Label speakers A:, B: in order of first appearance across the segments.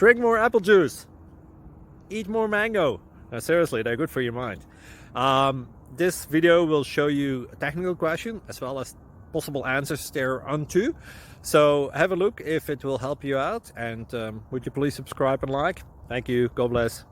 A: Drink more apple juice. Eat more mango. No, seriously, they're good for your mind. This video will show you a technical question as well as possible answers thereunto. So have a look if it will help you out, and would you please subscribe and like? Thank you. God bless.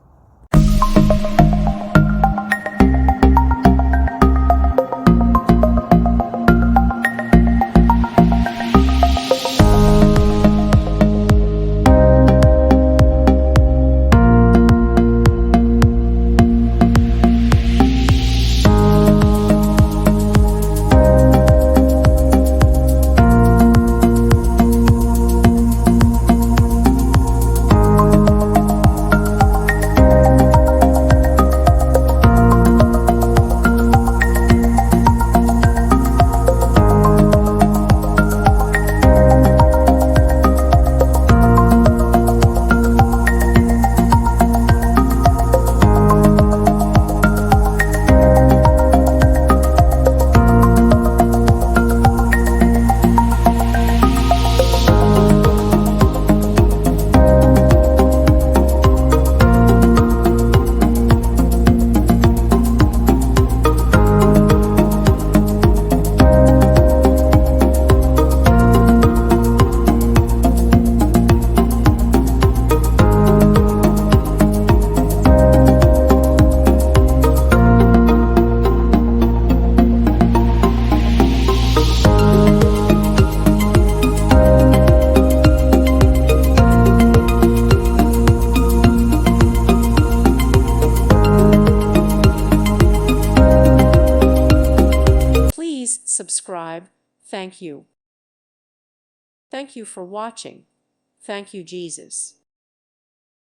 B: Please subscribe. Thank you. Thank you for watching. Thank you, Jesus.